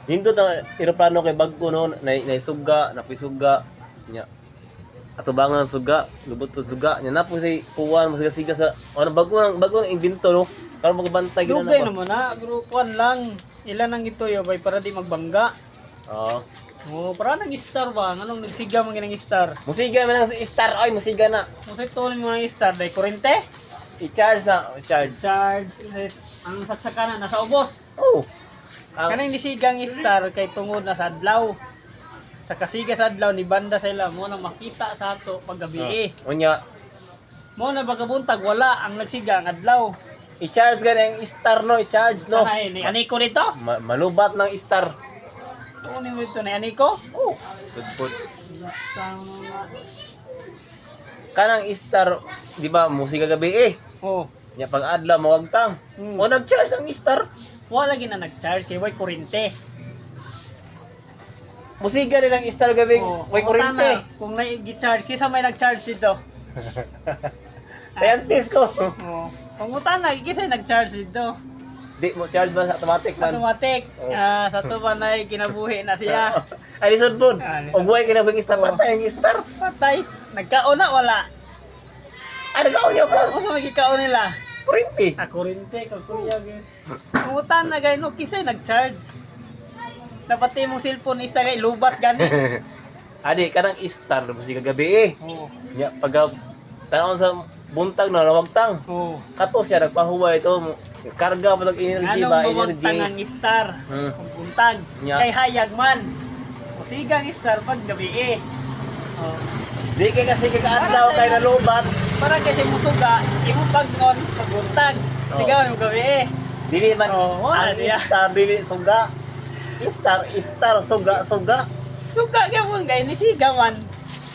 Nindot ang eroplano kay bagko noon, naisuga, napisuga nya. Ato bangan suga, lubot po suga. Nya na po si kuwan masiga-siga sa ano bago nang invento no. Karon magbantay gina Dugay na naman na, grupuan lang. Ilan ang ito yo bay para di magbangga. Oo. Oh, para nang star ba? Anong nagsiga man ginang star? Musiga man ang star oy, musiga na. Kung sa tuloy mo ng star, dahil kurente? I-charge na, i-charge. Charge, ang saksakan na nasa ubos. Oh. Ang Kanang nisigang star kay tungod na sa adlaw. Sa kasiga sa adlaw ni banda sa ila mo na makita sa ato paggabi. unya Mo na bagabuntag wala ang nagsiga ang adlaw. i-charge gan ang star no, i-charge no. Kanay ni ani ko dito? Malubat ng star. Kunin mo ito ni ani ko? Oh. Sudpod. Sa mga Kanang star, di ba, musika gabi oh, Nya pag adlaw mawagtang. O nag-charge ang star. wala gina nag-charge kay way kurente. Musika nilang star gabi, Oh, may ang utana, kurente. kung nai-charge kisa may nag-charge dito. Scientist ko. Oh, pangutan na kisa nag-charge dito. Di mo charge ba sa automatic man? Automatic. Oh. Sa to ba na kinabuhi na siya. Ay lisod po. lisod. Og buhay kinabing star Oh. patay ang star. Patay. Nagkaon na wala. Ay nagaunyo ko. Ano sa magkikaon nila? Kurente. Kurente, kakuya gay. Pangutan na gay no kisa nag-charge. Dapat imong cellphone isa gay lubat gani. Adi kanang star musika gabi Oh. Nya pag taon sa buntag na nawagtang. Oh. Kato siya nagpahuway ito. Karga pa energy Anong ba bumagtang energy. ang star? Hmm. Kung buntag. Nya. Kay hayag man. Musigang star pag gabi Oh. Di kay kasi kakaadlaw kay nalubat. Para kasi musuga, imong pagnon pagbuntag. Oh. Sigawan mo gabi Dili man Oh, wala ang siya. star dili suga. Star suga. Suga gyapon kay ni sigawan.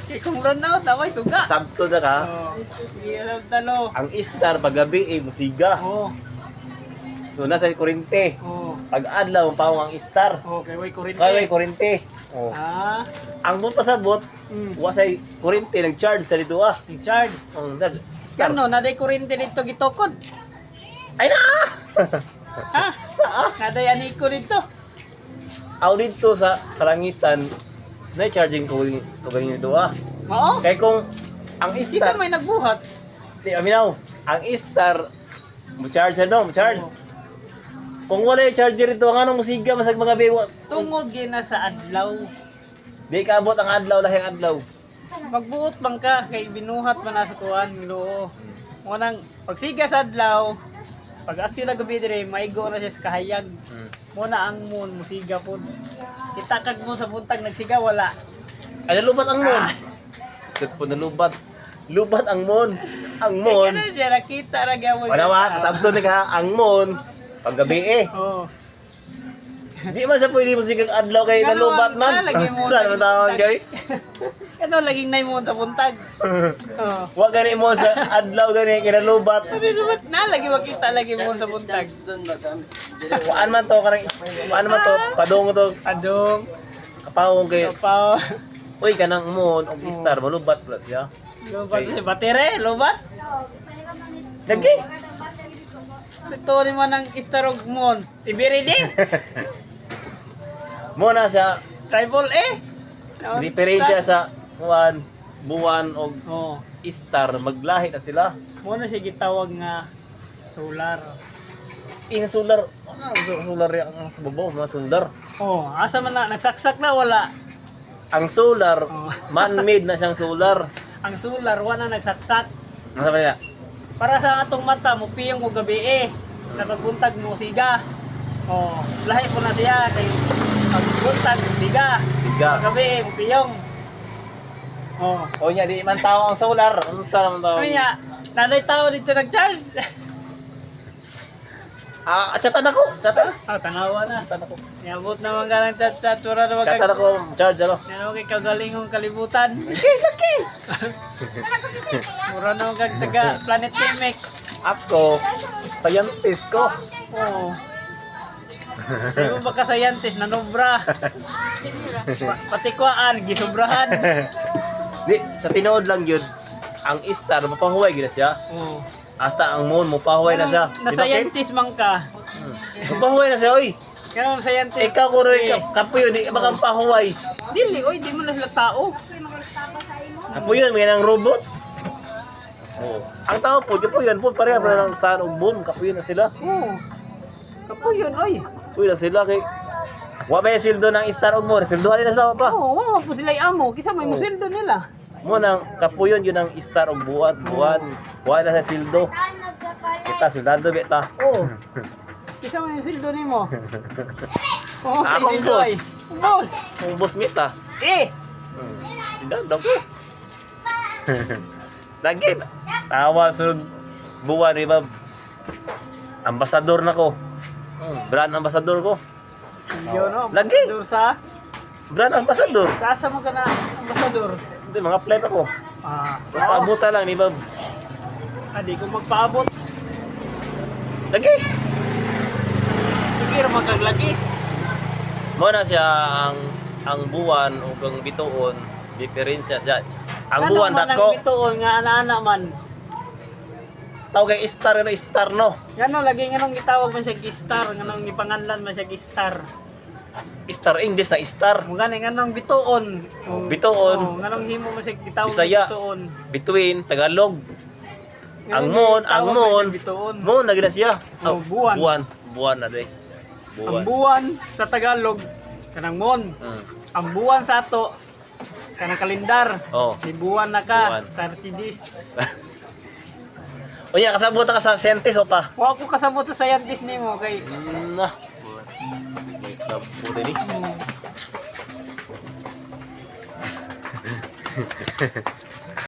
Kay kung Ronaldo taway suga. Sabto na ka. Oh. Sige alam talo. Ang star paggabi musiga. Oh. So nasa kurente. Oh. Pag adlaw pawang ang star. Oh, kay way kurente. Kay may kurente. Oh. Ah, Ang mo pasabot, wasay kurente nag-charge sa dito in charge. Ang star. Kano na day kurente dito gitokod. Ay na! Ha? Naday ani ko dito. Aw dito sa kalangitan na charging ko galing dito Mao? Kay kung ang Kisa star, may nagbuhat. di aminaw, ang star mo charge no, mo charge. Kung wala yung charger ito, ang anong musiga masag mga biwa. Tungod gina sa adlaw. Di ka abot ang adlaw lahing adlaw. Magbuot bang ka kay binuhat man na sa kuan Ginoo. Mo nang pagsiga sa adlaw, pag actually gabi dire maigo na siya sa kahayag. Mo na ang moon musiga pod. Kita kag mo sa buntag nagsiga wala. Ay nalubat ang moon. Sit po nalubat. Lubat ang moon. Ang moon. Kaya siya nakita ra gyapon. Wala wa, kasabto ni ka ang moon. Paggabi Oh. Di man sa pwede musigang adlaw kay nalubat man. Lagi mo. Saan man tawag kay? Ano laging nay mo sa buntag. Oh. Wa gani mo sa adlaw gani kinalubat. Na lagi makita lagi mo sa buntag. Waan man to karang waan man to padong to Adong, kapawong kay kapaw. uy kanang moon og star malubat pala siya. Lobat si batere, lobat. Lagi. Ito ni man ang istarog mon. Ibiri din. Mo na siya Tribal diferensya sa buwan og Oh, star maglahi na sila. mo na siya gitawag nga solar. Solar, solar ang sa babaw, mga solar. Oh, asa man na nagsaksak na wala. Ang solar, Oh. man-made na siyang solar. Ang solar wala nagsaksak. Ano ba niya? Para sa atong mata mo piyong mo gabi Napagbuntag mo siga. Oh, lahi ko na siya kay pagbuntag siga. Siga. Gabi mo piyong. Oh. O niya, di man tao ang solar. Ano sa naman tao? Kaya, nanay tao dito nag-charge. Chatan ako. Chatan. Tanawa na. Chatan ako. Niabot naman ka ng chat-chat. Tura na Chatan ako. Charge ano? Ano kay kagalingong kalibutan. Laki. Mura naman kag taga Planet Temex. Ako, scientist ko. Oo. Di mo ba ka-scientist na nobra? Pati kuwaan, gisubrahan. Di, sa tinood lang yun, ang star, mapahuway gina siya. Oo. Hasta ang moon, mapahuway na siya. Di ba, Kim? Na-scientist man ka. Mapahuway na siya, oy. Karon scientist. Ikaw ko rin kapuyon, di ba kang pahuway? Dili oy, di mo na sila tao. Kapuyon, may nang robot. Oh. Ang tao po, kapuyon po, pareha pa ng sun o moon, kapuyon na sila. Oo. Kapuyon oy. Kapuyon na sila kay... Wa may sildo ng star o moon, sildohan nila sila pa. Oo, wala po sila amo, kisa may Oo. musweldo nila. Mo nang kapuyon yun ang star o buwan, buwan na sa sildo. Kita, sildado beta. Oo. Kisa may musweldo nimo. Oo, may Akong sildo boss. ay. Boss. Kung boss mita. Eh, Sildado ko. Lagi, tawa sunod buwan, di ba? Ambasador na ko. Brand ambasador ko. yun no. Lagi. Ambasador sa Brand ambasador. Sasa mo ka na ambasador. Hindi, mga play pa ko. Ah, Paabuta lang, di ba? Adi ko magpaabot. Lagi. Sige ra magaglagi. Mo na siya ang buwan o kung bituon, diferensya siya. Ang buwan dako, bituon nga ana-ana man. tawag kay star no star no. Ngano lagi nganong gitawag man siya gistar, nganong gipanganlan man siya gistar. Star English na star. Mo gani nganong bituon. Bituon. Oh, nganong himo man siya gitawag Bisaya. bituon. Between Tagalog. Ang Nganong moon, gitawag ang man moon. siya Bituon. Moon na gina siya. Oh, buwan. Buwan na day. Ang Buwan. buwan sa Tagalog kanang mon. Ang buwan sa ato kanang kalendar. Oh. Di buwan na ka, Buwan. 30 days. Unya kasabot ka sa scientist o pa. Wa ko kasabot sa scientist nimo kay Nah. May sabot ni.